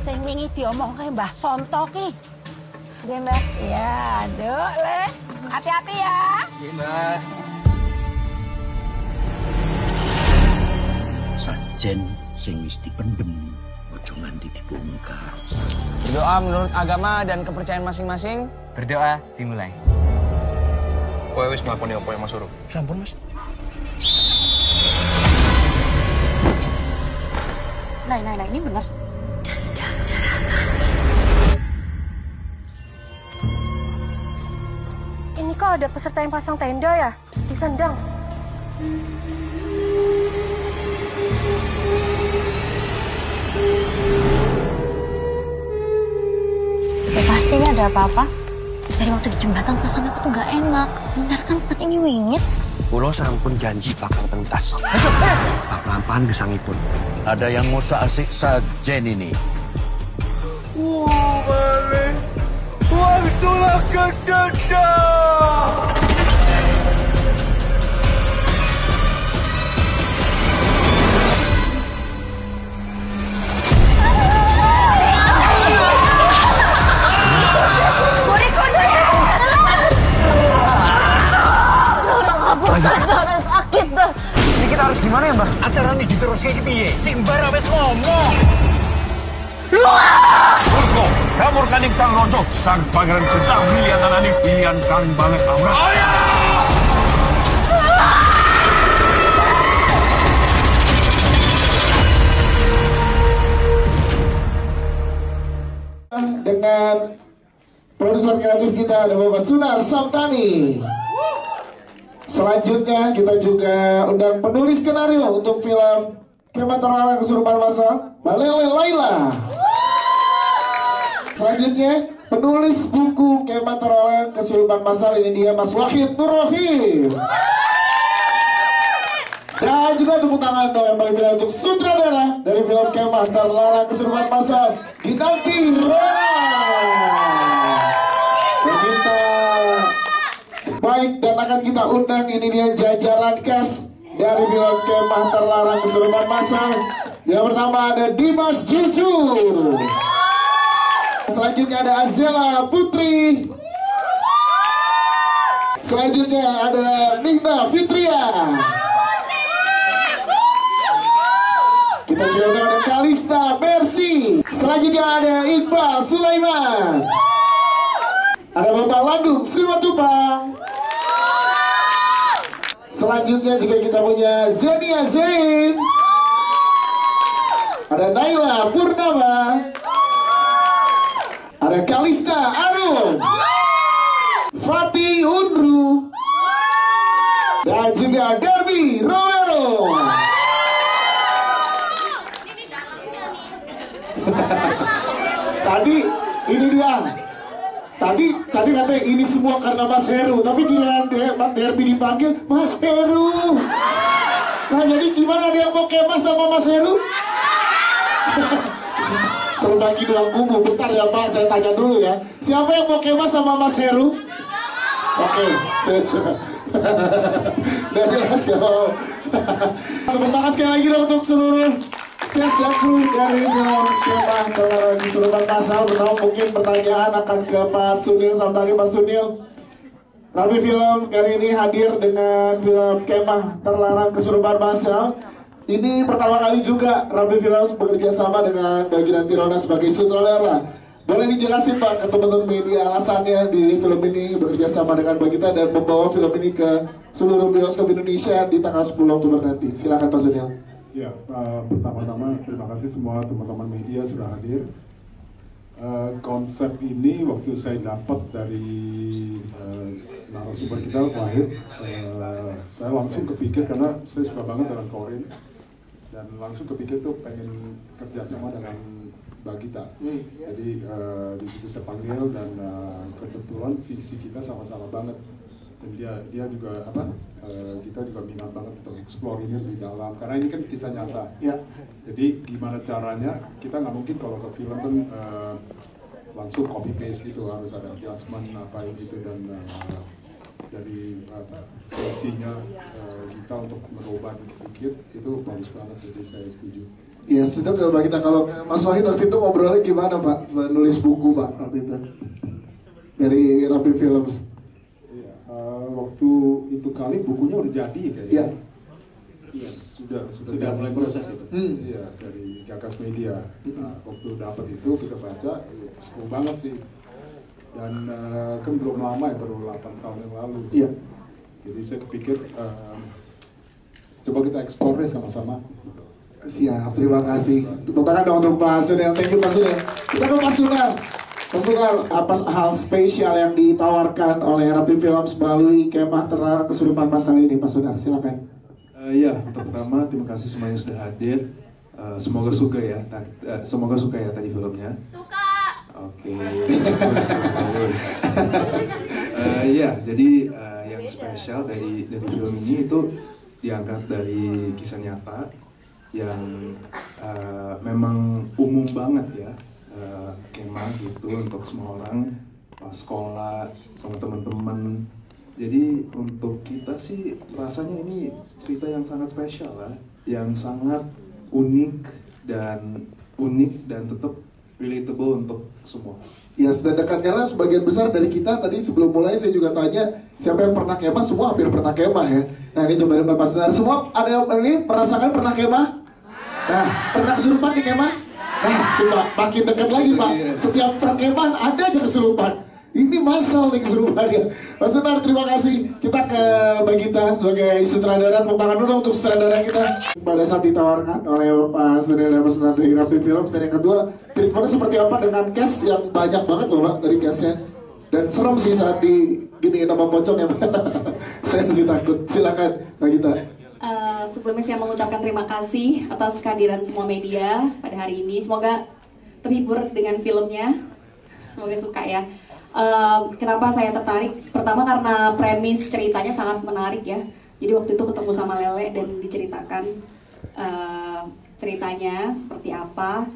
sing wingi diomongke Mbah Sonto ki. Nggih, Mbah. Iya, Duk, Le. Hati-hati ya. Nggih, Mbah. Sajen sing wis dipendem ojo nganti dibongkar. Berdoa menurut agama dan kepercayaan masing-masing. Berdoa dimulai. Kowe wis nglakoni apa yang Mas suruh? Sampun, Mas. Nah, ini bener. Ini kok ada peserta yang pasang tenda ya? Di Sendang. Ya pasti ini ada apa-apa. Dari waktu di jembatan perasaan aku tuh nggak enak. Benar kan tempat ini wingit? Kulo sampun janji bakal pentas. Pak lampahan gesangipun. Ada yang mau asik sajen ini. Balik. Waktulah ke dada. Sakit dah. Ini kita harus gimana ya, Mbah? Acara ini diteruskan ke piye? Si Mbah wis ngomong. Urko, kamur kaning sang rojo, sang pangeran ketah pilihan anani pilihan kang banget amrat. Oh ya! Dengan produser kreatif kita ada Bapak Sunar Samtani. Selanjutnya kita juga undang penulis skenario untuk film Kemah Terlarang Kesurupan Masal, Mbak Lele Laila. Selanjutnya penulis buku Kemah Terlarang Kesurupan Masal, ini dia Mas Wahid Nur Rohim. Dan juga tepuk tangan dong yang paling gede untuk sutradara dari film Kemah Terlarang Kesurupan Masal, Ginanti Rona. Baik, dan akan kita undang ini dia jajaran cast dari film Kemah Terlarang Kesurupan Masal. Yang pertama ada Dimas Jujur. Selanjutnya ada Azela Putri. Selanjutnya ada Nina Fitria. Kita juga ada Kalista Mercy. Selanjutnya ada Iqbal Sulaiman. Ada Bapak Landung Simatupang. Selanjutnya juga kita punya Zenia Zain. Ada Naila Purnama. Ada Kalista Arum. Fatih Undru. Dan juga Derby Romero. Tadi ini dia. Tadi katanya ini semua karena Mas Heru, tapi giliran Derby dipanggil Mas Heru. Nah jadi gimana dia mau kemas sama Mas Heru? Terbagi dua kubu, bentar ya Pak, saya tanya dulu ya. Siapa yang mau kemas sama Mas Heru? Oke, saya coba. Udah jelas kalau. Tepuk tangan sekali lagi dong untuk seluruh cast dan kru dari film Kemah Terlarang Kesurupan Masal. Mungkin pertanyaan akan ke Pak Sunil Samtani. Pak Sunil, Rabi Film kali ini hadir dengan film Kemah Terlarang Kesurupan Masal. Ini pertama kali juga Rabi Film bekerja sama dengan Mbak Ginanti Rona sebagai sutradara. Boleh dijelasin Pak ke teman-teman media alasannya di film ini bekerja sama dengan Mbak Gita dan membawa film ini ke seluruh bioskop Indonesia di tanggal 10 Oktober nanti. Silakan Pak Sunil. Ya, pertama-tama terima kasih semua teman-teman media sudah hadir. Konsep ini waktu saya dapat dari narasumber kita, Wahid, saya langsung kepikir karena saya suka banget dengan Korin dan langsung kepikir tuh pengen kerjasama dengan Mbak Gita. Jadi di situ saya panggil dan kebetulan visi kita sama-sama banget. Dan dia juga kita juga minat banget untuk explore ini lebih dalam karena ini kan kisah nyata. Ya. Jadi gimana caranya kita nggak mungkin kalau ke film kan langsung copy paste gitu, harus ada adjustment apa ini itu dan dari visinya kita untuk merubah dikit-dikit itu bagus banget, jadi saya setuju. Yes, itu coba kita kalau Mas Wahid waktu itu ngobrolnya gimana Pak? Nulis buku Pak waktu itu dari Rapi Films. Iya, waktu itu kali bukunya udah jadi kayaknya. Iya. Iya, sudah mulai proses itu. Iya, dari Gagas Media. Nah, waktu dapat itu kita baca, seru banget sih. Dan kan belum lama ya, baru 8 tahun yang lalu. Iya. Jadi saya kepikir coba kita eksplor deh sama-sama. Siap, terima kasih. Tepuk tangan dong untuk Pak Sunil. Thank you Pak Sunil. Kita ke Pak Sunil. Pak Sunil, apa hal spesial yang ditawarkan oleh Rapi Films melalui kemah terlarang kesurupan masal ini, Pak Sunil? Silakan. Iya, untuk pertama terima kasih semuanya sudah hadir. Semoga suka ya, semoga suka ya tadi filmnya. Suka. Oke, bagus. Iya, jadi yang spesial dari film ini itu diangkat dari kisah nyata yang memang umum banget ya, kemah gitu untuk semua orang pas sekolah sama teman-teman. Jadi untuk kita sih rasanya ini cerita yang sangat spesial lah, yang sangat unik dan tetap relatable untuk semua. Ya, yes, dan dekat karena sebagian besar dari kita tadi sebelum mulai saya juga tanya siapa yang pernah kemah, semua hampir pernah kemah ya. Nah ini coba dengan Pak Sunil, semua ada yang ini merasakan pernah kemah? Nah, pernah kesurupan di kemah? Nah, coba makin dekat lagi Pak, setiap perkemahan ada aja kesurupan. Ini masal nih kesurupannya. Pak Sunar, terima kasih. Kita ke Mbak Gita sebagai sutradara. Tepuk tangan dulu untuk sutradara kita. Pada saat ditawarkan oleh Pak Sunil dan Pak Sunar dari Rapi Films. Dan yang kedua, treatmentnya seperti apa dengan cast yang banyak banget loh Pak dari castnya. Dan serem sih saat di gini nama pocong ya Pak. Saya sih takut. Silakan Mbak Gita. Sebelumnya saya mengucapkan terima kasih atas kehadiran semua media pada hari ini. Semoga terhibur dengan filmnya. Semoga suka ya. Kenapa saya tertarik? Pertama karena premis ceritanya sangat menarik ya. Jadi waktu itu ketemu sama Lele dan diceritakan ceritanya seperti apa.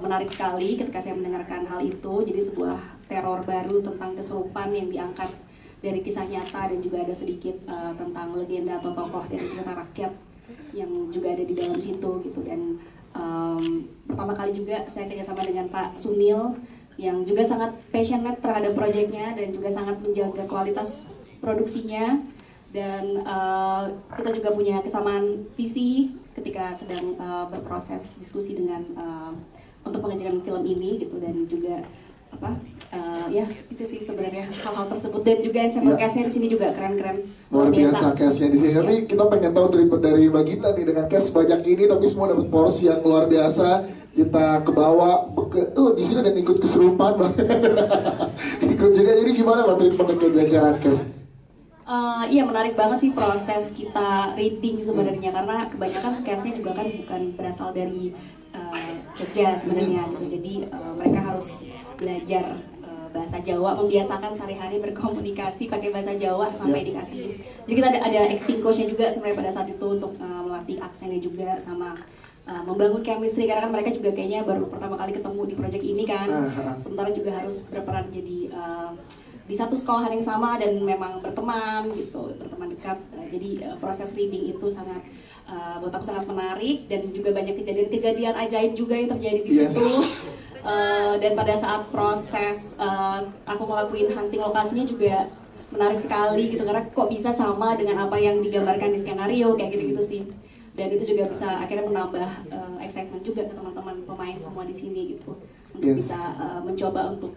Menarik sekali ketika saya mendengarkan hal itu. Jadi sebuah teror baru tentang kesurupan yang diangkat dari kisah nyata dan juga ada sedikit tentang legenda atau tokoh dari cerita rakyat yang juga ada di dalam situ gitu. Dan pertama kali juga saya kerjasama dengan Pak Sunil yang juga sangat passionate terhadap proyeknya dan juga sangat menjaga kualitas produksinya. Dan kita juga punya kesamaan visi ketika sedang berproses diskusi dengan untuk pengerjaan film ini gitu. Dan juga ya itu sih sebenarnya hal-hal tersebut. Dan juga ensemble cast-nya di sini juga keren-keren, luar biasa cast-nya di sini. Tapi kita pengen tahu treatment dari Mbak Gita nih dengan cast banyak ini tapi semua dapat porsi yang luar biasa. Kita ke bawah, di sini ada ikut kesurupan Bang. Ikut juga, jadi gimana Bang treatment ke jajaran cast? Iya menarik banget sih proses kita reading sebenarnya karena kebanyakan cast-nya juga kan bukan berasal dari Jogja sebenarnya gitu. Jadi mereka harus belajar bahasa Jawa, membiasakan sehari-hari berkomunikasi pakai bahasa Jawa sampai dikasih. Jadi kita ada acting coach-nya juga sebenarnya pada saat itu untuk melatih aksennya juga sama membangun chemistry karena kan mereka juga kayaknya baru pertama kali ketemu di project ini kan. Sementara juga harus berperan jadi di satu sekolahan yang sama dan memang berteman gitu, berteman dekat. Jadi proses reading itu sangat buat aku sangat menarik dan juga banyak kejadian-kejadian ajaib juga yang terjadi di situ. Dan pada saat proses aku ngelakuin hunting lokasinya juga menarik sekali gitu karena kok bisa sama dengan apa yang digambarkan di skenario kayak gitu-gitu sih. Dan itu juga bisa akhirnya menambah excitement juga ke teman-teman pemain semua di sini gitu untuk bisa mencoba untuk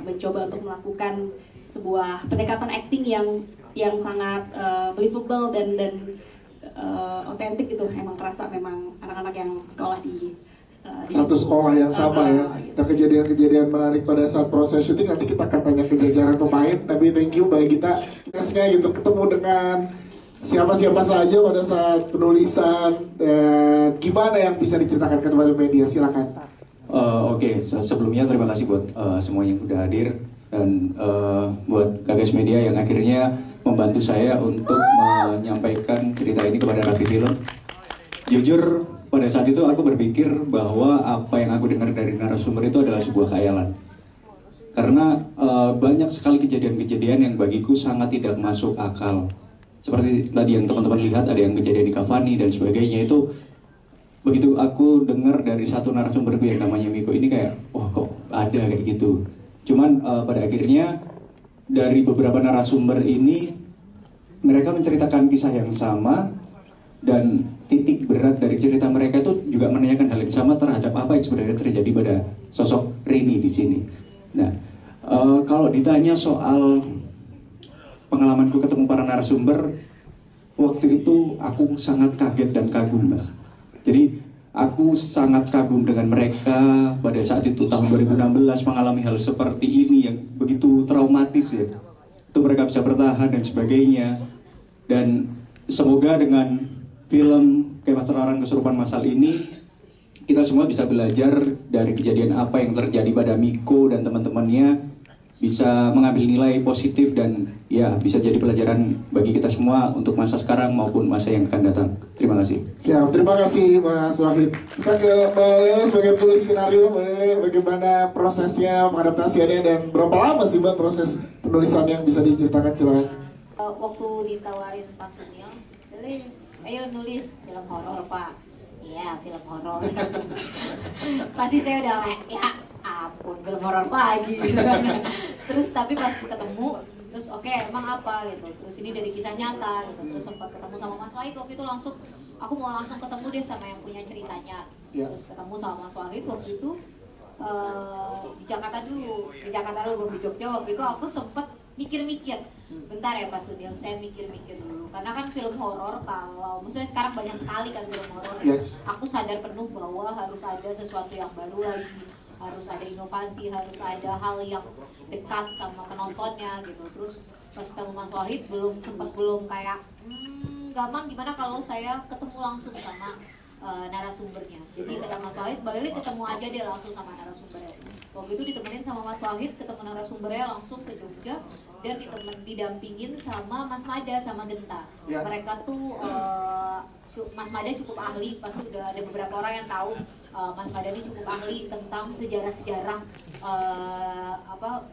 mencoba untuk melakukan sebuah pendekatan acting yang sangat believable dan otentik gitu. Emang kerasa memang anak-anak yang sekolah di satu sekolah yang sama ya. Dan kejadian-kejadian menarik pada saat proses syuting nanti kita akan tanya ke jajaran pemain. Tapi thank you bagi kita gitu ketemu dengan siapa-siapa saja pada saat penulisan dan gimana yang bisa diceritakan kepada media, silakan. Oke, sebelumnya terima kasih buat semua yang sudah hadir dan buat Gagas Media yang akhirnya membantu saya untuk menyampaikan cerita ini kepada Rapi Film. Jujur pada saat itu aku berpikir bahwa apa yang aku dengar dari narasumber itu adalah sebuah khayalan. Karena banyak sekali kejadian-kejadian yang bagiku sangat tidak masuk akal. Seperti tadi yang teman-teman lihat ada yang kejadian di Cavani dan sebagainya itu begitu aku dengar dari satu narasumberku yang namanya Miko ini kayak, wah kok ada kayak gitu. Cuman pada akhirnya dari beberapa narasumber ini mereka menceritakan kisah yang sama dan titik berat dari cerita mereka itu juga menanyakan hal yang sama terhadap apa yang sebenarnya terjadi pada sosok Rini di sini. Nah, kalau ditanya soal pengalamanku ketemu para narasumber, waktu itu aku sangat kaget dan kagum, Mas. Jadi aku sangat kagum dengan mereka pada saat itu tahun 2016 mengalami hal seperti ini yang begitu traumatis ya. Itu mereka bisa bertahan dan sebagainya. Dan semoga dengan film Kemah Terlarang Kesurupan Massal ini kita semua bisa belajar dari kejadian apa yang terjadi pada Miko dan teman-temannya, bisa mengambil nilai positif dan ya bisa jadi pelajaran bagi kita semua untuk masa sekarang maupun masa yang akan datang. Terima kasih. Siap, terima kasih Mas Wahid. Kita ke Mbak Lele sebagai penulis skenario. Mbak Lele, bagaimana prosesnya pengadaptasiannya dan berapa lama sih Mbak proses penulisan yang bisa diceritakan, silakan. Waktu ditawarin Pak Sunil, Lele, ayo nulis film horor Pak. Iya, film horor. Pasti saya udah kayak, ya ampun, film horor lagi gitu kan. Terus tapi pas ketemu, terus oke, emang apa gitu. Terus ini dari kisah nyata gitu. Terus sempat ketemu sama Mas Wahid waktu itu langsung, aku mau langsung ketemu deh sama yang punya ceritanya. Terus ketemu sama Mas Wahid waktu itu di Jakarta dulu. Di Jakarta dulu, belum di Jogja. Waktu itu aku sempet mikir-mikir, bentar ya Pak Sunil, saya mikir-mikir dulu. Karena kan film horor, kalau misalnya sekarang banyak sekali kan film horor, aku sadar penuh bahwa harus ada sesuatu yang baru lagi, harus ada inovasi, harus ada hal yang dekat sama penontonnya gitu. Terus pas ketemu Mas Wahid belum kayak gampang gimana kalau saya ketemu langsung sama narasumbernya. Jadi kata Mas Wahid, balik ketemu aja dia langsung sama narasumbernya. Waktu itu ditemenin sama Mas Wahid, ketemu narasumbernya langsung ke Jogja dan didampingin sama Mas Mada sama Genta. Mereka tuh Mas Mada cukup ahli, pasti udah ada beberapa orang yang tahu Mas Mada ini cukup ahli tentang sejarah-sejarah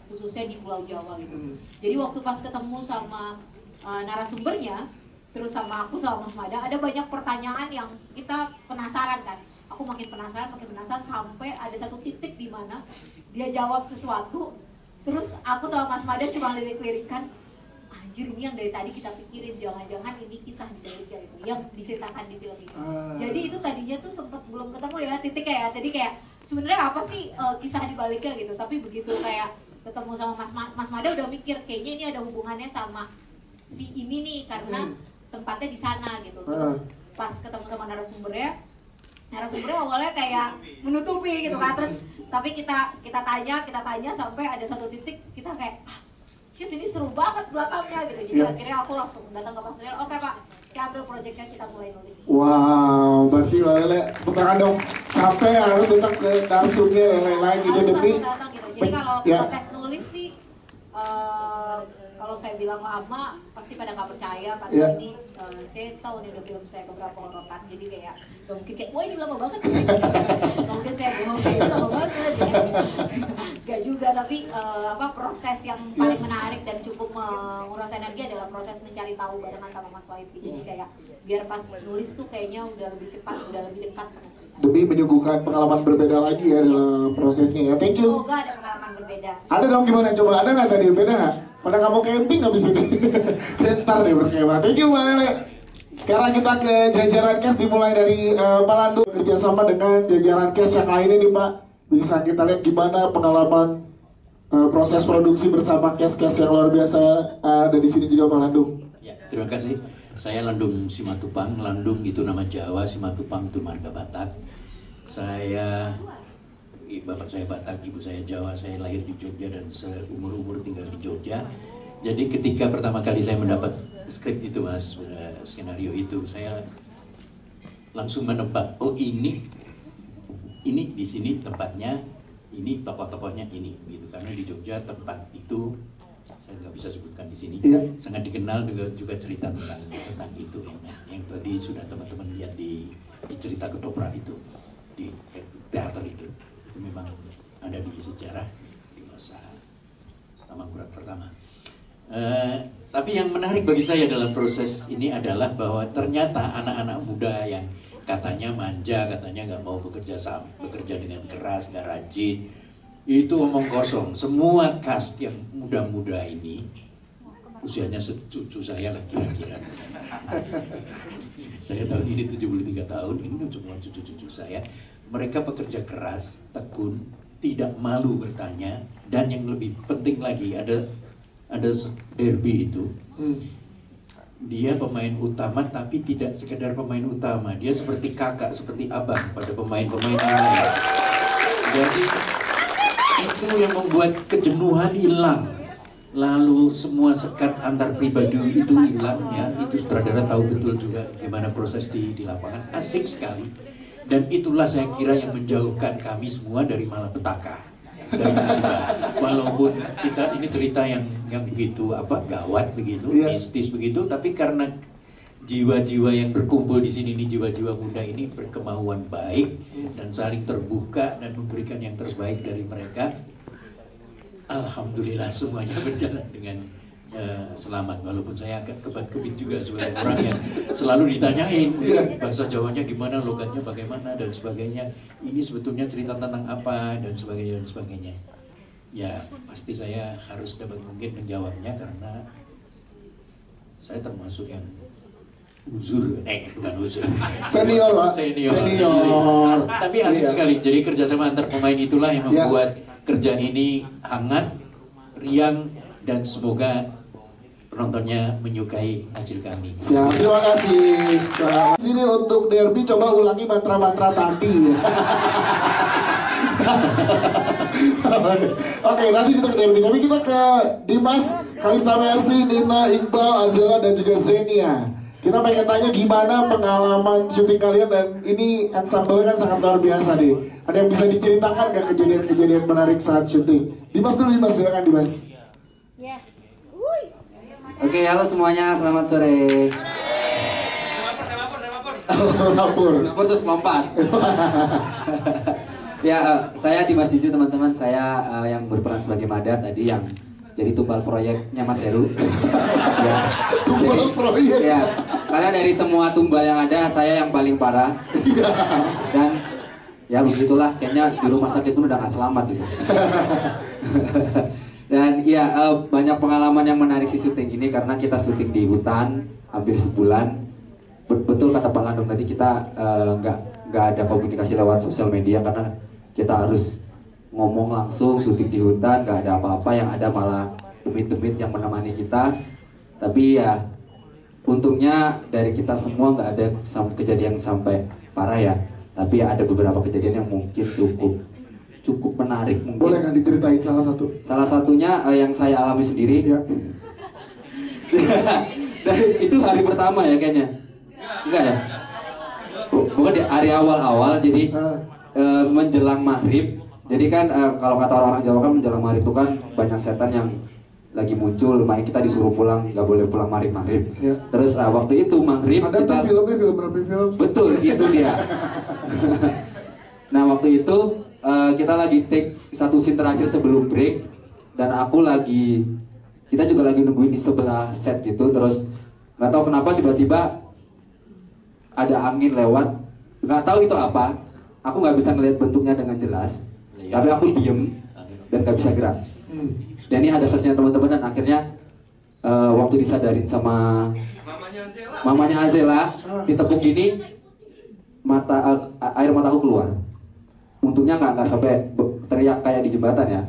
khususnya di Pulau Jawa gitu. Jadi waktu pas ketemu sama narasumbernya, terus sama aku sama Mas Mada, ada banyak pertanyaan yang kita penasaran kan. Aku makin penasaran sampai ada satu titik di mana dia jawab sesuatu, terus aku sama Mas Mada cuma lirik-lirikan, anjir ini yang dari tadi kita pikirin, jangan-jangan ini kisah di baliknya gitu, yang diceritakan di film ini. Jadi itu tadinya tuh sempat belum ketemu ya titiknya ya, jadi kayak sebenarnya apa sih kisah di baliknya gitu, tapi begitu kayak ketemu sama Mas Mada udah mikir kayaknya ini ada hubungannya sama si ini nih karena tempatnya di sana gitu. Terus pas ketemu sama narasumbernya awalnya kayak menutupi gitu kan, terus tapi kita tanya sampai ada satu titik kita kayak shit ini seru banget belakangnya gitu. Jadi akhirnya aku langsung datang ke Pak Sunil, oke Pak, saya ambil proyeknya, kita mulai nulis. Wow, berarti Mbak Lele tepuk dong sampai harus datang ke narasumbernya Lele lagi gitu demi datang gitu. Jadi kalau proses nulis sih kalau saya bilang lama pasti pada nggak percaya karena ini saya tahu nih udah film saya keberapa orang kan, jadi kayak gak mungkin kayak wah ini lama banget gak mungkin saya bohong kayak ini lama banget gak juga, tapi proses yang paling menarik dan cukup menguras energi adalah proses mencari tahu barengan sama Mas Wahid. Jadi kayak biar pas nulis tuh kayaknya udah lebih cepat, udah lebih dekat sama cerita. Demi menyuguhkan pengalaman berbeda lagi ya dalam prosesnya ya. Thank you. Semoga ada pengalaman berbeda. Ada dong, gimana coba, ada nggak tadi beda nggak? Pada kamu camping habis ini. Ntar deh berkemah. Thank you Mbak Lele. Sekarang kita ke jajaran cast dimulai dari Pak Landu kerjasama dengan jajaran cast yang lainnya nih Pak. Bisa kita lihat gimana pengalaman proses produksi bersama cast-cast yang luar biasa ada di sini juga Pak Landu. Ya, terima kasih. Saya Landung Simatupang. Landung itu nama Jawa, Simatupang itu marga Batak. Bapak saya Batak, ibu saya Jawa, saya lahir di Jogja dan seumur-umur tinggal di Jogja. Jadi ketika pertama kali saya mendapat skrip itu Mas, skenario itu, saya langsung menebak, oh ini di sini tempatnya, ini tokoh-tokohnya ini, gitu. Karena di Jogja tempat itu saya nggak bisa sebutkan di sini, sangat dikenal juga cerita tentang itu, yang tadi sudah teman-teman lihat di cerita ketoprak itu, di teater itu memang ada di sejarah di masa Amangkurat pertama. Tapi yang menarik bagi saya dalam proses ini adalah bahwa ternyata anak-anak muda yang katanya manja, katanya nggak mau bekerja dengan keras, nggak rajin. Itu omong kosong. Semua cast yang muda-muda ini, usianya cucu saya lah kira-kira. Saya tahun ini 73 tahun, ini cuma cucu-cucu saya. Mereka pekerja keras, tekun, tidak malu bertanya, dan yang lebih penting lagi ada Derby itu. Dia pemain utama tapi tidak sekedar pemain utama. Dia seperti kakak, seperti abang pada pemain-pemain lain. Jadi itu yang membuat kejenuhan hilang. Lalu semua sekat antar pribadi itu hilang ya. Itu sutradara tahu betul juga gimana proses di lapangan. Asik sekali. Dan itulah saya kira yang menjauhkan kami semua dari malapetaka, dari musibah. Walaupun kita ini cerita yang begitu gawat begitu, mistis begitu, tapi karena jiwa-jiwa yang berkumpul di sini ini jiwa-jiwa muda ini berkemauan baik dan saling terbuka dan memberikan yang terbaik dari mereka. Alhamdulillah semuanya berjalan dengan selamat, walaupun saya agak kebat-kebit juga sebagai orang yang selalu ditanyain bahasa Jawanya gimana, logatnya bagaimana dan sebagainya. Ini sebetulnya cerita tentang apa dan sebagainya. Ya pasti saya harus dapat mungkin menjawabnya karena saya termasuk yang bukan uzur. Senior, Pak. Senior. Tapi asik sekali. Jadi kerjasama antar pemain itulah yang membuat kerja ini hangat, riang, dan semoga penontonnya menyukai hasil kami. Siap, terima kasih. Sini untuk Derby coba ulangi mantra-mantra tadi. Oke, nanti kita ke Derby. Tapi kita ke Dimas, Kalista Mercy, Nina, Iqbal, Azela, dan juga Zenia. Kita pengen tanya gimana pengalaman syuting kalian, dan ini ensemble kan sangat luar biasa nih. Ada yang bisa diceritakan gak kejadian-kejadian menarik saat syuting? Dimas dulu, Dimas, silakan Dimas. Oke, halo semuanya, selamat sore. Lapor terus lompat. Ya, saya Dimas Juju, teman-teman. Saya yang berperan sebagai Mada tadi, yang jadi tumbal proyeknya Mas Heru. Ya, tumbal proyek. Ya, karena dari semua tumbal yang ada, saya yang paling parah. Dan ya begitulah, kayaknya di rumah sakit pun udah gak selamat gitu. Dan ya banyak pengalaman yang menarik si syuting ini karena kita syuting di hutan hampir sebulan. Betul kata Pak Landung tadi, kita nggak ada komunikasi lewat sosial media karena kita harus ngomong langsung, syuting di hutan, nggak ada apa-apa, yang ada malah demit-demit yang menemani kita. Tapi ya untungnya dari kita semua nggak ada kejadian sampai parah ya. Tapi ya ada beberapa kejadian yang mungkin cukup menarik mungkin. Boleh nggak diceritain salah satu? Salah satunya yang saya alami sendiri. Ya. Itu hari pertama ya kayaknya. Enggak ya? Bukan di hari awal-awal, jadi menjelang maghrib. Jadi kan kalau kata orang Jawa kan menjelang maghrib itu kan banyak setan yang lagi muncul, makanya kita disuruh pulang, nggak boleh pulang maghrib. Ya. Terus waktu itu maghrib ada kita... tuh filmnya, film berapa film? Betul, itu dia. Nah waktu itu kita lagi take satu scene terakhir sebelum break, dan kita juga lagi nungguin di sebelah set gitu. Terus nggak tahu kenapa tiba-tiba ada angin lewat, nggak tahu itu apa. Aku nggak bisa ngelihat bentuknya dengan jelas, tapi aku diem dan nggak bisa gerak. Dan ini ada sesnya teman-teman, dan akhirnya waktu disadarin sama mamanya Azela ditepuk gini, air mataku keluar. Untungnya nggak sampai teriak kayak di jembatan ya.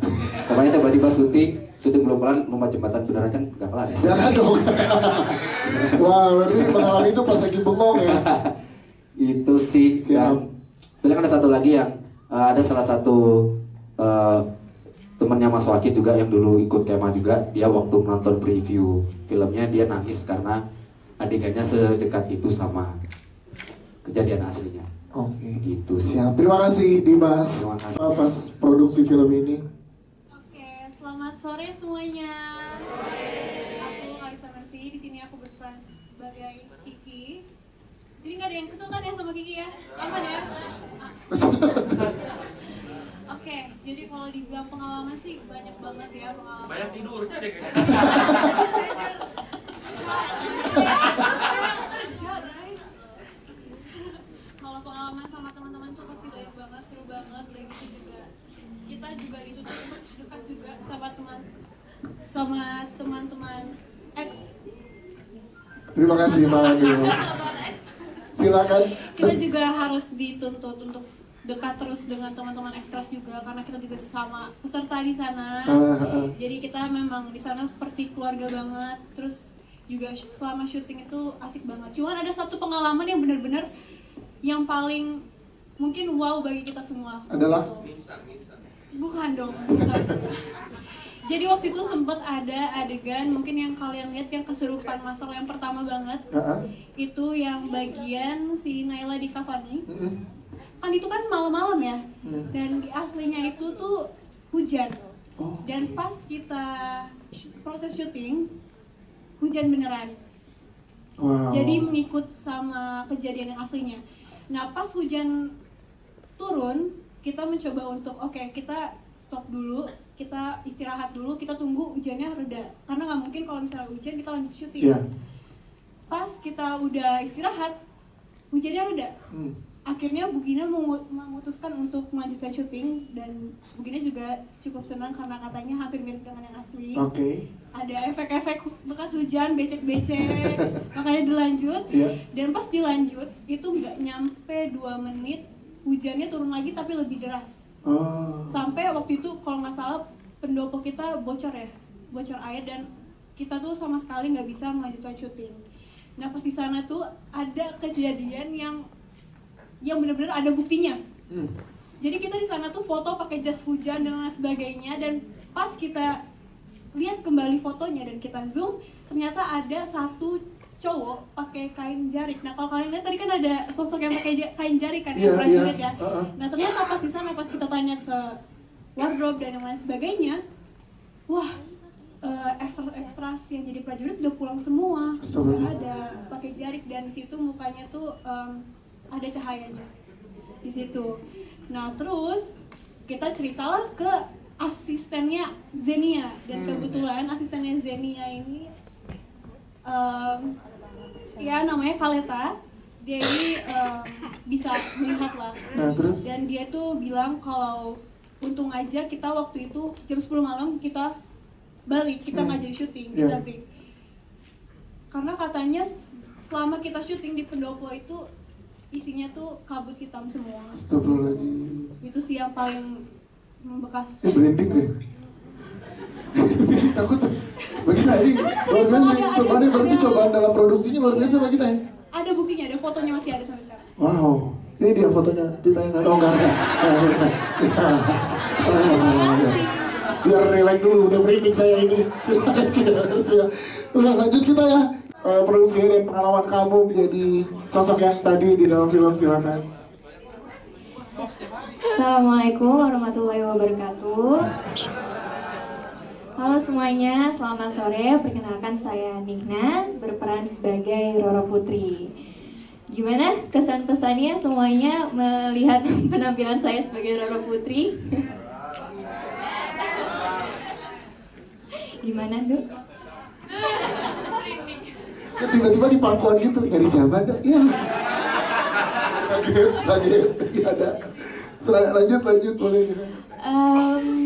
Pokoknya tiba-tiba syuting belum kelar, lompat jembatan beneran kan nggak kelar ya. Jangan dong. Wah, berarti pengalaman itu pas lagi bengong ya. Itu sih. Siap. Dan ada satu lagi yang ada salah satu temannya Mas Wakid juga yang dulu ikut kemah juga. Dia waktu menonton preview filmnya dia nangis karena adegannya sedekat itu sama kejadian aslinya. Oke. Gitu sih. Siap. Terima kasih Dimas. Terima kasih. Pas produksi film ini. Oke, selamat sore semuanya. Aku Kalista Mercy. Di sini aku berperan sebagai Kiki. Jadi nggak ada yang kesel kan ya sama Kiki ya? Aman ya? Oke, jadi kalau dibilang pengalaman sih banyak banget ya pengalaman. Banyak tidurnya deh kayaknya. Terima kasih Mbak Agil. Silakan. Kita juga harus dituntut untuk dekat terus dengan teman-teman ekstras juga karena kita juga sama peserta di sana. Jadi kita memang di sana seperti keluarga banget. Terus juga selama syuting itu asik banget. Cuman ada satu pengalaman yang benar-benar yang paling mungkin wow bagi kita semua. Adalah? Bukan dong. Bukan. Jadi waktu itu sempat ada adegan mungkin yang kalian lihat yang kesurupan masal yang pertama banget. Itu yang bagian si Naila di kafani. Kan itu kan malam-malam ya. Dan di aslinya itu tuh hujan. Dan pas kita proses syuting hujan beneran. Jadi mengikut sama kejadian yang aslinya. Nah pas hujan turun kita mencoba untuk kita stop dulu, kita istirahat dulu, kita tunggu hujannya reda. Karena nggak mungkin kalau misalnya hujan kita lanjut syuting. Pas kita udah istirahat, hujannya reda. Akhirnya Bu Gina memutuskan untuk melanjutkan syuting dan Bu Gina juga cukup senang karena katanya hampir mirip dengan yang asli. Ada efek-efek bekas hujan, becek-becek, makanya dilanjut. Dan pas dilanjut itu nggak nyampe 2 menit hujannya turun lagi tapi lebih deras. Sampai waktu itu kalau nggak salah pendopo kita bocor air dan kita tuh sama sekali nggak bisa melanjutkan syuting. Nah pas di sana tuh ada kejadian yang benar-benar ada buktinya. Jadi kita di sana tuh foto pakai jas hujan dan lain sebagainya dan pas kita lihat kembali fotonya dan kita zoom ternyata ada satu cowok pakai kain jarik. Nah kalau kalian lihat tadi kan ada sosok yang pakai kain jarik kan yang prajurit ya. Nah ternyata pas di sana pas kita tanya ke wardrobe dan yang lain sebagainya, wah ekstras yang jadi prajurit udah pulang semua. Nggak ada pakai jarik dan di situ mukanya tuh ada cahayanya di situ. Nah terus kita ceritalah ke asistennya Zenia dan kebetulan asistennya Zenia ini ya namanya Valeta, dia ini bisa melihat lah. Dan dia tuh bilang kalau untung aja kita waktu itu jam 10 malam kita balik, kita nggak jadi syuting, kita break. Karena katanya selama kita syuting di pendopo itu isinya tuh kabut hitam semua. Astagfirullahaladzim. Itu sih yang paling membekas. Branding deh. Takut bagi tadi luar biasa. Cobaannya berarti cobaan dalam produksinya luar biasa bagi kita ya. Ada buktinya, ada fotonya masih ada sampai sekarang. Wow, ini dia fotonya ditayangkan. Oh enggak ada. Salah. Biar relax dulu, udah branding saya ini. Lanjut kita ya. Produksi dan pengalaman kamu menjadi sosok yang tadi di dalam film, silakan. Assalamualaikum warahmatullahi wabarakatuh. Halo semuanya, selamat sore. Perkenalkan saya Nihna, berperan sebagai Roro Putri. Gimana kesan-pesannya semuanya melihat penampilan saya sebagai Roro Putri? Gimana, Duk? Tiba-tiba di pangkuan gitu, nyari siapa Dok? Ya. Kaget, ya ada. Lanjut boleh.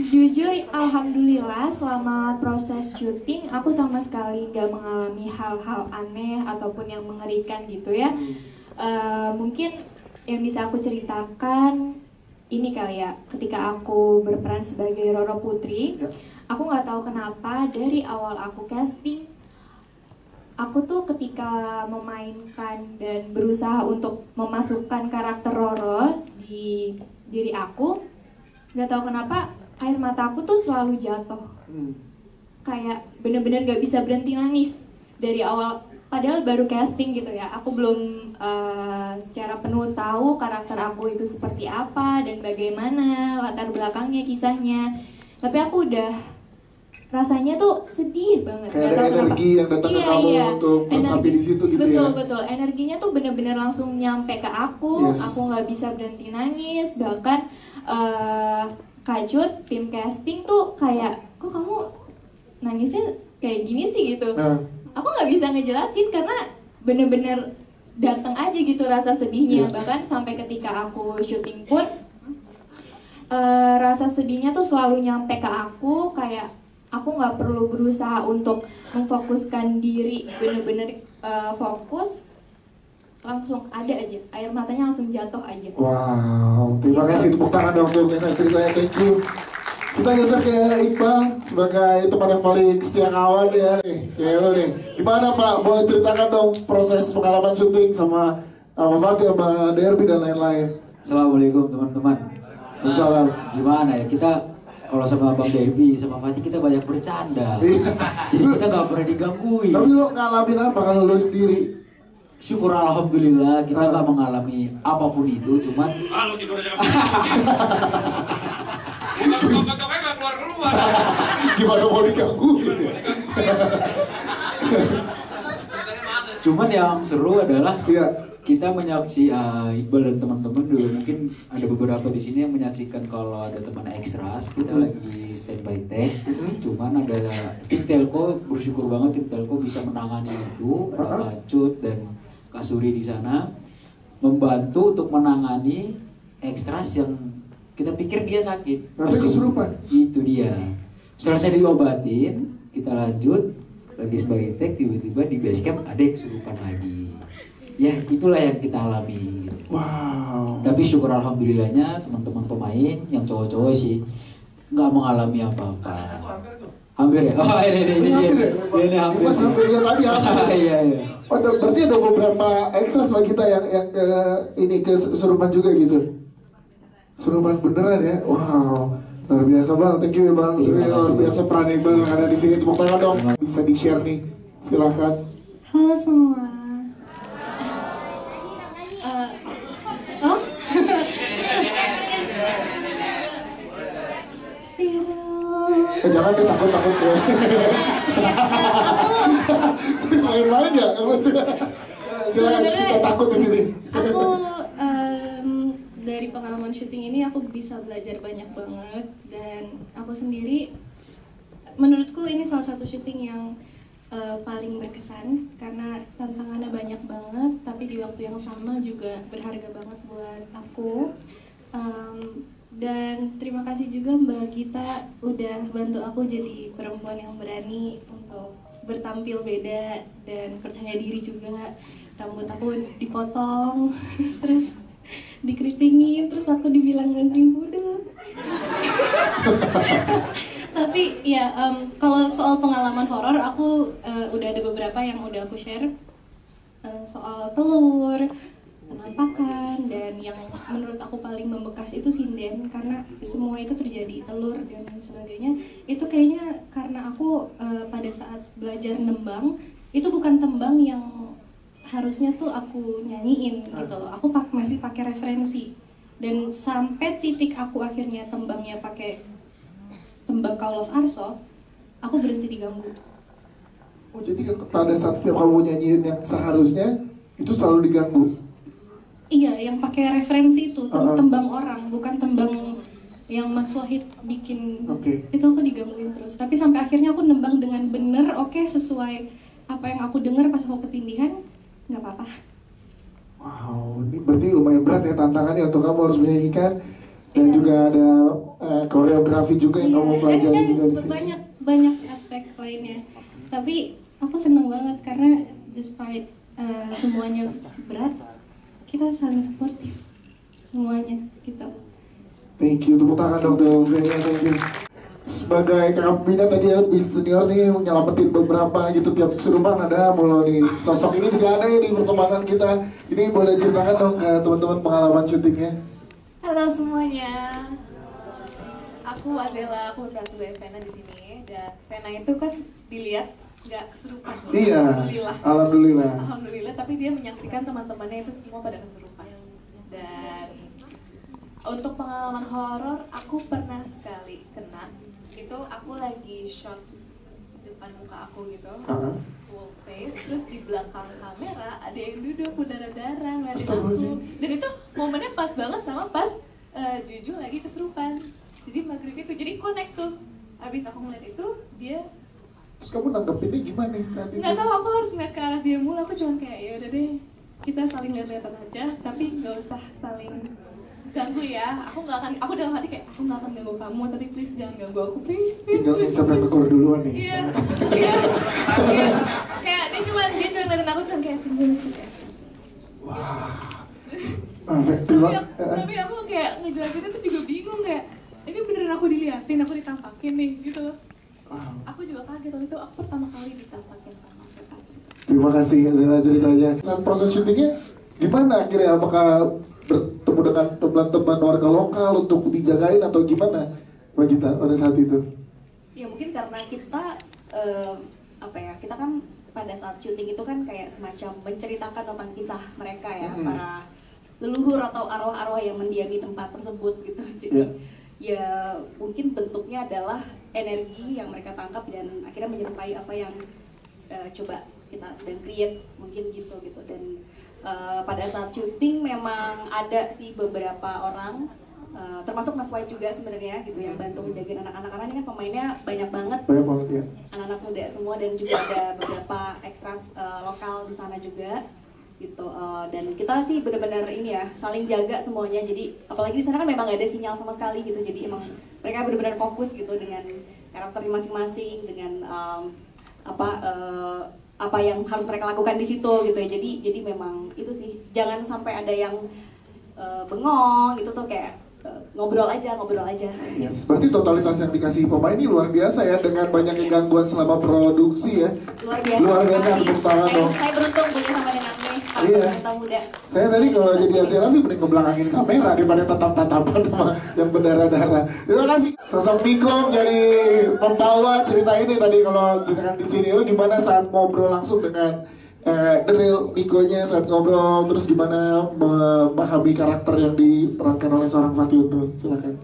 Jujur, alhamdulillah selama proses syuting aku sama sekali nggak mengalami hal-hal aneh ataupun yang mengerikan gitu ya. Mungkin yang bisa aku ceritakan ini kali ya, ketika aku berperan sebagai Roro Putri, aku nggak tahu kenapa dari awal aku casting, aku tuh ketika memainkan dan berusaha untuk memasukkan karakter Roro di diri aku, nggak tahu kenapa air mata aku tuh selalu jatuh. Kayak bener-bener gak bisa berhenti nangis dari awal, padahal baru casting gitu ya. Aku belum secara penuh tahu karakter aku itu seperti apa dan bagaimana latar belakangnya, kisahnya. Tapi aku udah rasanya tuh sedih banget. Kayak ada energi yang datang ke kamu untuk sampai di situ gitu ya. Betul, energinya tuh bener-bener langsung nyampe ke aku. Aku nggak bisa berhenti nangis. Bahkan Kacut, tim casting tuh kayak, kok kamu nangisnya kayak gini sih gitu. Aku nggak bisa ngejelasin karena bener-bener datang aja gitu rasa sedihnya. Bahkan sampai ketika aku syuting pun rasa sedihnya tuh selalu nyampe ke aku. Kayak aku nggak perlu berusaha untuk memfokuskan diri bener-bener fokus, langsung ada aja, air matanya langsung jatuh aja. Wow, terima kasih, tepuk tangan dong untuk ceritanya, thank you. Kita geser ke Iqbal sebagai teman yang paling setia kawan ya nih, kayak lo nih. Gimana Pak, boleh ceritakan dong proses pengalaman syuting sama Fatih, sama Derby dan lain-lain. Assalamualaikum teman-teman. Waalaikumsalam. Gimana ya, kita kalau sama Bang Derby, sama Fatih kita banyak bercanda. Jadi kita nggak pernah digangguin. Tapi lo ngalamin apa kalau lo sendiri? Syukur alhamdulillah kita nggak mengalami apapun itu, cuman Kalau tidur aja Kata-kata nggak keluar-keluar. Gimana mau digangguin ya? Cuman yang seru adalah kita menyaksi Iqbal dan teman-teman dulu, mungkin ada beberapa di sini yang menyaksikan kalau ada teman ekstras kita lagi standby teh. Cuman ada tim Telco, bersyukur banget tim Telco bisa menangani itu, Pak Cut dan Kak Suri di sana membantu untuk menangani ekstras yang kita pikir dia sakit. Tapi kesurupan. Itu dia. Selesai diobatin, kita lanjut lagi sebagai tag, tiba-tiba di basecamp ada yang kesurupan lagi. Ya itulah yang kita alami. Wow. Tapi syukur alhamdulillahnya teman-teman pemain yang cowok-cowok sih nggak mengalami apa-apa. Hampir ya? Oh ini hampir. Mas hampir ya tadi hampir. Iya. Oh, berarti ada beberapa ekstra setelah kita yang ini kesurupan juga gitu. Kesurupan beneran ya? Wow. Luar biasa Bang, thank you ya Bang. Luar biasa peran Iqbal yang ada di sini. Tepuk tangan dong. Bisa di-share nih. Silahkan. Halo semua. Jangan deh, takut ya. Main-main ya. Silakan, kita takut di sini. Aku dari pengalaman syuting ini aku bisa belajar banyak banget, dan aku sendiri menurutku ini salah satu syuting yang paling berkesan karena tantangannya banyak banget, tapi di waktu yang sama juga berharga banget buat aku. Dan terima kasih juga Mbak Gita udah bantu aku jadi perempuan yang berani untuk bertampil beda dan percaya diri juga. Rambut aku dipotong, terus dikeritingin, terus aku dibilang ngancing kuda. Tapi ya kalau soal pengalaman horor aku udah ada beberapa yang udah aku share soal telur, penampakan, dan yang menurut aku paling membekas itu sinden, karena semua itu terjadi, telur dan sebagainya. Itu kayaknya karena aku pada saat belajar nembang itu bukan tembang yang harusnya tuh aku nyanyiin gitu loh. Aku masih pakai referensi, dan sampai titik aku akhirnya tembangnya pakai tembang Kaulos Arso, aku berhenti diganggu. Oh, jadi pada saat setiap kamu nyanyiin yang seharusnya itu selalu diganggu? Iya, yang pakai referensi itu, tembang orang, bukan tembang yang Mas Wahid bikin. Itu aku digangguin terus. Tapi sampai akhirnya aku nembang dengan bener, sesuai apa yang aku dengar pas aku ketindihan, nggak apa-apa. Wow, ini berarti lumayan berat ya tantangannya untuk kamu harus menyanyikan, dan juga ada koreografi juga yang kamu pelajari juga di sini. Banyak aspek lainnya. Tapi aku seneng banget karena despite semuanya berat, kita saling suportif semuanya gitu. Thank you, tepuk tangan dong tuh. Thank you. Sebagai kakak Bina tadi ya, lebih senior nih, nyelamatin beberapa gitu tiap kesurupan ada mulu nih. Sosok ini juga ada ya di perkembangan kita. Ini boleh ceritakan dong ke teman-teman pengalaman syutingnya. Halo semuanya. Aku Azela, aku berperan sebagai Vena di sini, dan Vena itu kan dilihat nggak kesurupan. Iya. Alhamdulillah, tapi dia menyaksikan teman-temannya itu semua pada kesurupan. Dan untuk pengalaman horor, aku pernah sekali kena. Itu aku lagi shot depan muka aku gitu, full face, terus di belakang kamera ada yang duduk berdarah-darah ngeliatin aku. Dan itu momennya pas banget sama pas Juju lagi kesurupan. Jadi maghrib itu, jadi connect tuh. Abis aku ngeliat itu, dia. Terus kamu nanggepinnya gimana saat itu? Nggak tahu, aku harus ngeliat ke arah dia mulu. Aku cuma kayak ya udah deh, kita saling lihat-lihatan aja, tapi nggak usah saling ganggu ya, aku dalam hati kayak aku nggak akan ganggu kamu, tapi please jangan ganggu aku, please. Tinggal sampai negor duluan nih. Iya, kayak dia cuma ngeliatin aku cuma kayak single gitu kayak. Tapi aku kayak ngejelasinnya tuh juga bingung kayak ini beneran aku diliatin, aku ditampakin nih gitu loh. Aku juga kaget waktu itu, aku pertama kali ditampakin sama setan. Terima kasih Zela ceritanya. Saat proses syutingnya gimana akhirnya? Apakah bertemu dengan teman-teman warga lokal untuk dijagain atau gimana Mbak Gita pada saat itu? Ya mungkin karena kita kita kan pada saat syuting itu kan kayak semacam menceritakan tentang kisah mereka ya, para leluhur atau arwah-arwah yang mendiami tempat tersebut gitu. Jadi ya mungkin bentuknya adalah energi yang mereka tangkap dan akhirnya menyerupai apa yang coba kita sedang create, mungkin gitu. Dan pada saat syuting memang ada sih beberapa orang, termasuk Mas White juga sebenarnya gitu yang bantu menjaga anak-anak, karena ini kan pemainnya banyak banget ya. Anak-anak muda semua, dan juga ada beberapa ekstras lokal di sana juga gitu. Dan kita sih benar-benar ini ya saling jaga semuanya, jadi apalagi di sana kan memang gak ada sinyal sama sekali gitu, jadi emang mereka benar-benar fokus gitu dengan karakter masing-masing, dengan apa yang harus mereka lakukan di situ gitu ya. Jadi memang itu sih, jangan sampai ada yang bengong gitu tuh, kayak ngobrol aja. Yes, berarti totalitas yang dikasih pemain ini luar biasa ya, dengan banyaknya gangguan selama produksi ya. Luar biasa tepuk tangan dong. Saya beruntung punya sama dengan Iya. muda. Saya tadi kalau jadi Azela sih mending ngebelakangin kamera daripada tatap-tatapan sama yang berdarah-darah. Terima kasih. Sosok Miko jadi pembawa cerita ini tadi. Kalau kita kan di sini, lo gimana saat ngobrol langsung dengan the real Mikonya saat ngobrol, terus gimana memahami karakter yang diperankan oleh seorang Fatih Undul? Silakan.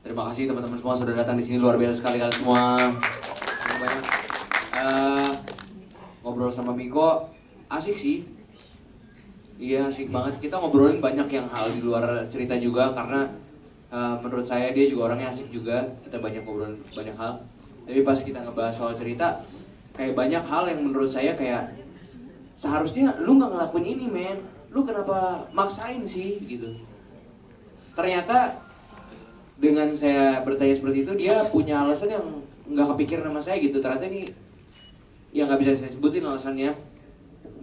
Terima kasih teman-teman semua sudah datang di sini, luar biasa sekali kalian semua. Terima banyak. Ngobrol sama Miko asik sih. Iya, asik banget. Kita ngobrolin banyak yang hal di luar cerita juga, karena menurut saya dia juga orangnya asik juga. Kita banyak ngobrolin banyak hal. Tapi pas kita ngebahas soal cerita, kayak banyak hal yang menurut saya kayak seharusnya lu nggak ngelakuin ini, men. Lu kenapa maksain sih gitu. Ternyata dengan saya bertanya seperti itu, dia punya alasan yang nggak kepikiran sama saya gitu. Ternyata ini yang nggak bisa saya sebutin alasannya,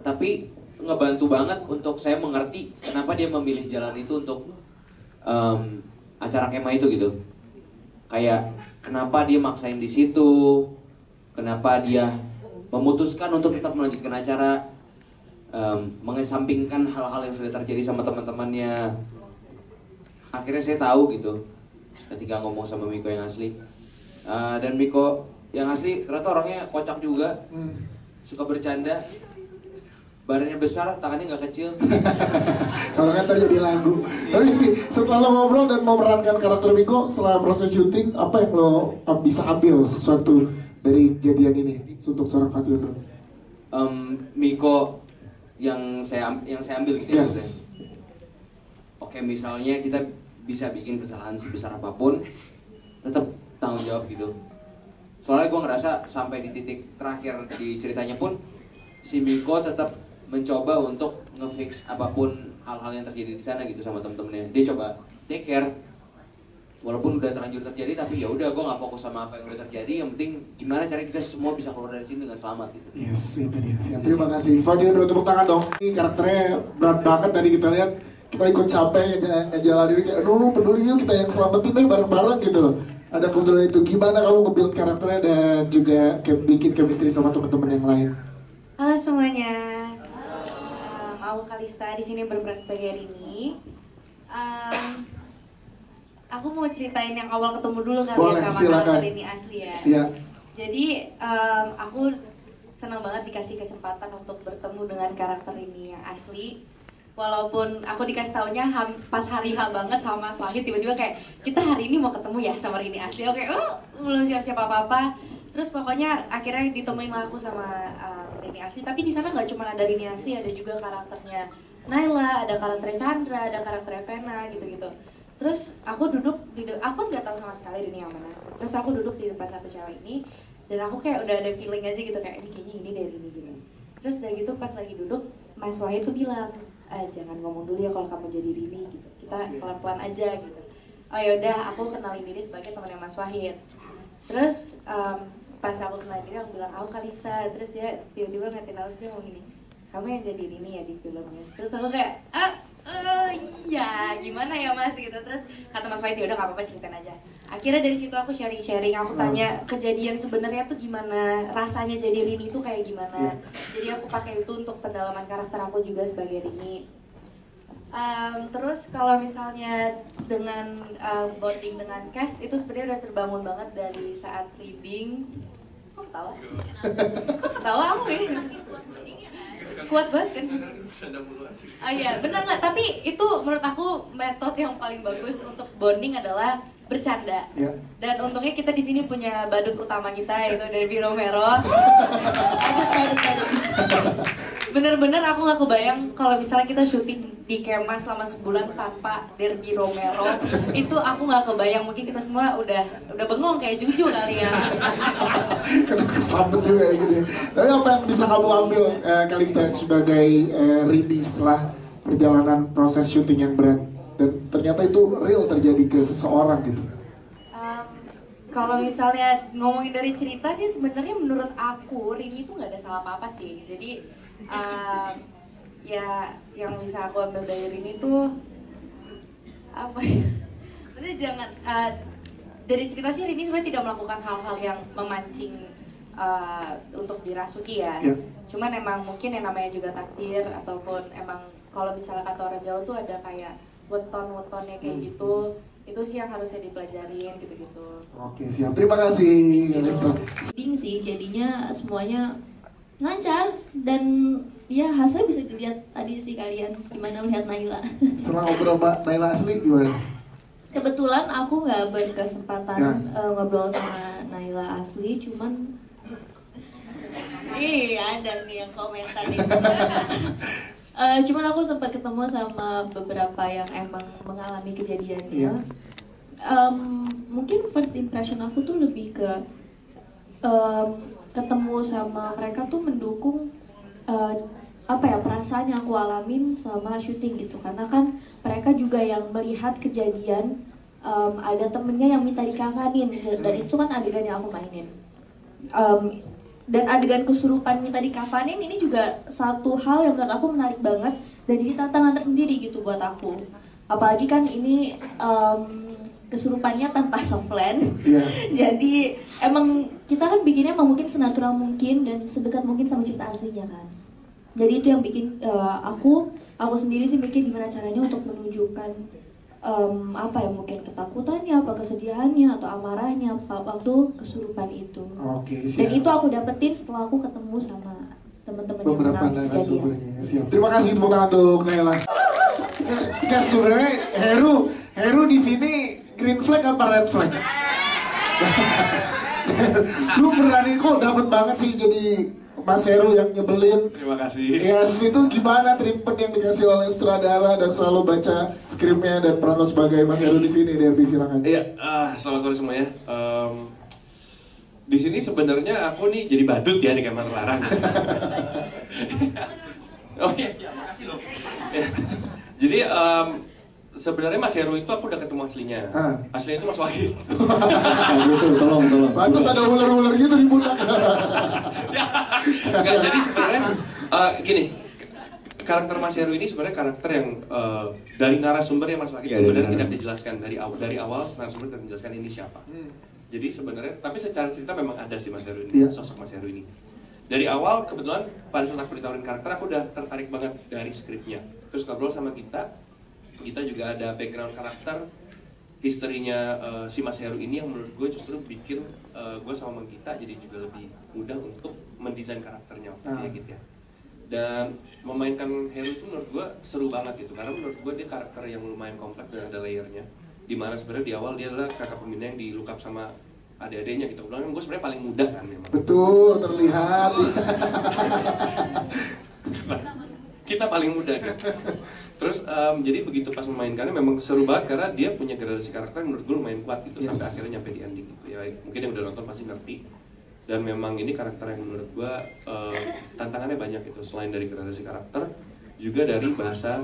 tapi ngebantu banget untuk saya mengerti kenapa dia memilih jalan itu untuk acara kemah itu gitu. Kayak kenapa dia maksain di situ, kenapa dia memutuskan untuk tetap melanjutkan acara, mengesampingkan hal-hal yang sudah terjadi sama teman-temannya. Akhirnya saya tahu gitu ketika ngomong sama Miko yang asli. Dan Miko yang asli ternyata orangnya kocak juga, suka bercanda, badannya besar, tangannya nggak kecil. Kalau kan tadi jadi lagu. Tapi setelah lo ngobrol dan memerankan karakter Miko setelah proses syuting, apa yang lo bisa ambil sesuatu dari kejadian ini untuk seorang Fatih Undul? Miko yang saya ambil gitu ya. Yes. Oke, misalnya kita bisa bikin kesalahan sebesar apapun, tetap tanggung jawab gitu. Soalnya gue ngerasa sampai di titik terakhir di ceritanya pun si Miko tetap mencoba untuk ngefix apapun hal-hal yang terjadi di sana gitu sama temen-temennya. Dia coba take care, walaupun udah terlanjur terjadi, tapi ya udah gue nggak fokus sama apa yang udah terjadi. Yang penting gimana cara kita semua bisa keluar dari sini dengan selamat gitu. Yes, itu dia. Siap. Terima kasih. Fatih Undul, tepuk tangan dong. Ini karakternya berat banget tadi kita lihat. Kita ikut capek ngejalanin ini kayak, aduh peduli yuk kita yang selamatin deh bareng-bareng gitu loh. Ada kebetulan itu, gimana kamu nge-build karakternya dan juga bikin chemistry sama teman-teman yang lain? Halo semuanya, aku Kalista di sini berperan sebagai Rini. Aku mau ceritain yang awal ketemu dulu kali. Boleh, ya sama silakan. karakter Rini asli ya. Iya. Jadi aku senang banget dikasih kesempatan untuk bertemu dengan karakter Rini yang asli. Walaupun aku dikasih taunya pas hari H banget sama Mas Wahid, tiba-tiba kayak kita hari ini mau ketemu ya sama Rini asli. Oke, belum siap-siap apa-apa. Terus pokoknya akhirnya ditemuin lah aku sama Rini asli. Tapi di sana nggak cuma ada Rini asli, ada juga karakternya Naila, ada karakternya Chandra, ada karakternya Vena gitu-gitu. Terus aku duduk aku nggak tahu sama sekali Rini yang mana. Terus aku duduk di depan satu cewek ini dan aku kayak udah ada feeling aja gitu kayak ini kayaknya ini dari Rini gitu. Terus dari gitu pas lagi duduk Mas Wahid tuh bilang, jangan ngomong dulu ya kalau kamu jadi Rini gitu, kita pelan-pelan aja gitu. Oh yaudah, aku kenalin diri sebagai temannya Mas Wahid. Terus pas aku kenalin diri, aku bilang, aku Kalista. Terus dia tiba-tiba ngeliatin aku, dia ngomong gini, kamu yang jadi Rini ya di filmnya. Terus aku kayak, iya gimana ya Mas gitu. Terus kata Mas Wahid, yaudah gak apa-apa, ceritain aja. Akhirnya dari situ aku sharing-sharing, aku tanya kejadian sebenarnya tuh gimana, rasanya jadi Rini itu kayak gimana. Jadi aku pakai itu untuk pendalaman karakter aku juga sebagai Rini. Terus kalau misalnya dengan bonding dengan cast itu sebenarnya udah terbangun banget dari saat reading. Kok ketawa? Kok ketawa aku ya? Kuat banget kan? Iya benar nggak? Tapi itu menurut aku metode yang paling bagus untuk bonding adalah bercanda. Dan untungnya kita di sini punya badut utama kita yaitu Derby Romero. Bener-bener aku nggak kebayang kalau misalnya kita syuting di kemah selama sebulan tanpa Derby Romero. Itu aku nggak kebayang, mungkin kita semua udah bengong kayak Juju kali ya. Kena kesambet juga ya gitu. Tapi apa yang bisa kamu ambil Kalista sebagai Rini setelah perjalanan proses syuting yang berat dan ternyata itu real terjadi ke seseorang gitu? Kalau misalnya ngomongin dari cerita sih sebenarnya menurut aku Rini itu nggak ada salah apa-apa sih. Jadi ya yang bisa aku ambil dari Rini tuh apa ya? Maksudnya jangan dari cerita sih Rini sebenarnya tidak melakukan hal-hal yang memancing untuk dirasuki ya. Cuman emang mungkin yang namanya juga takdir ataupun emang kalau misalnya kata orang Jawa tuh ada kayak weton-wetonnya kayak gitu. Itu sih yang harusnya dipelajarin gitu-gitu. Oke siap, terima kasih Kalista. Sih jadinya semuanya lancar dan ya hasilnya bisa dilihat tadi sih kalian gimana melihat Naila. Setelah ngobrol Mbak Naila asli gimana? Kebetulan aku nggak berkesempatan ngobrol sama Naila asli, cuman ada nih yang komentar nih. Cuman aku sempat ketemu sama beberapa yang emang mengalami kejadiannya. Mungkin first impression aku tuh lebih ke ketemu sama mereka tuh mendukung perasaan yang aku alamin selama syuting gitu. Karena kan mereka juga yang melihat kejadian ada temennya yang minta dikafanin dan itu kan adegan yang aku mainin. Dan adegan kesurupan minta dikafanin ini juga satu hal yang menurut aku menarik banget dan jadi tantangan tersendiri gitu buat aku. Apalagi kan ini kesurupannya tanpa softland. Jadi emang kita kan bikinnya emang mungkin senatural mungkin dan sedekat mungkin sama cerita aslinya kan. Jadi itu yang bikin aku sendiri sih mikir gimana caranya untuk menunjukkan mungkin ketakutannya, kesedihannya atau amarahnya waktu kesurupan itu. Dan itu aku dapetin setelah aku ketemu sama teman-teman yang mengalami kejadian. Terima kasih tepuk tangan untuk Naila. Ya sebenarnya Heru di sini green flag apa red flag? Lu berani kok dapet banget sih jadi Mas Heru yang nyebelin. Terima kasih. Yes, itu gimana treatment yang dikasih oleh sutradara dan selalu baca skripnya dan peran sebagai Mas Heru di sini, Derby silakan. Iya, selamat sore semuanya. Di sini sebenarnya aku nih jadi badut ya di kamar larang. Oh iya, makasih loh. Jadi sebenarnya Mas Heru itu aku udah ketemu aslinya. Aslinya itu Mas Wahid. Betul, tolong. Pantas ada ular-ular gitu di pundak. Enggak, jadi sebenarnya gini, karakter Mas Heru ini sebenarnya karakter yang dari narasumbernya Mas Wahid sebenarnya tidak dijelaskan dari awal narasumber tidak menjelaskan ini siapa. Jadi sebenarnya, tapi secara cerita memang ada sih Mas Heru ini, sosok Mas Heru ini. Dari awal kebetulan pada saat aku ditawarin karakter aku udah tertarik banget dari skripnya. Terus ngobrol sama kita juga ada background karakter, historinya si Mas Heru ini yang menurut gue justru bikin gue sama kita jadi juga lebih mudah untuk mendesain karakternya waktu gitu ya. Dan memainkan Heru itu menurut gue seru banget gitu, karena menurut gue dia karakter yang lumayan kompleks dan ada layernya. Dimana sebenarnya di awal dia adalah kakak pembina yang dilukap sama adik-adiknya gitu. Kebetulan gue sebenarnya paling muda kan memang. Betul, terlihat. Kita paling muda kan. Terus jadi begitu pas memainkannya memang seru banget karena dia punya gradasi karakter menurut gue lumayan kuat gitu sampai akhirnya nyampe di ending gitu ya. Mungkin yang udah nonton pasti ngerti. Dan memang ini karakter yang menurut gue tantangannya banyak gitu. Selain dari gradasi karakter, juga dari bahasa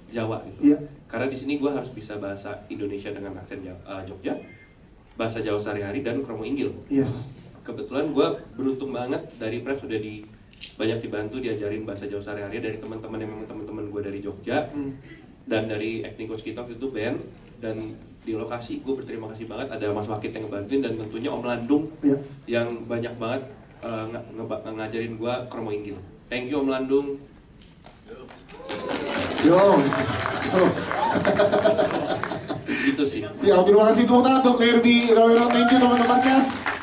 Jawa gitu. Iya. Karena di sini gue harus bisa bahasa Indonesia dengan aksen Jogja, bahasa Jawa sehari-hari, dan kromo inggil. Yes. Kebetulan gue beruntung banget dari Prep sudah banyak dibantu diajarin bahasa Jawa sehari-hari dari teman-teman yang memang teman-teman gue dari Jogja dan dari acting coach kita waktu itu band. Dan di lokasi gue berterima kasih banget ada Mas Wakit yang ngebantuin, dan tentunya Om Landung yang banyak banget ngajarin gue kromo inggil. Thank you Om Landung. Yo. Gitu sih. Siap, terima kasih tepuk tangan untuk Derby Royal. Thank you teman-teman cast.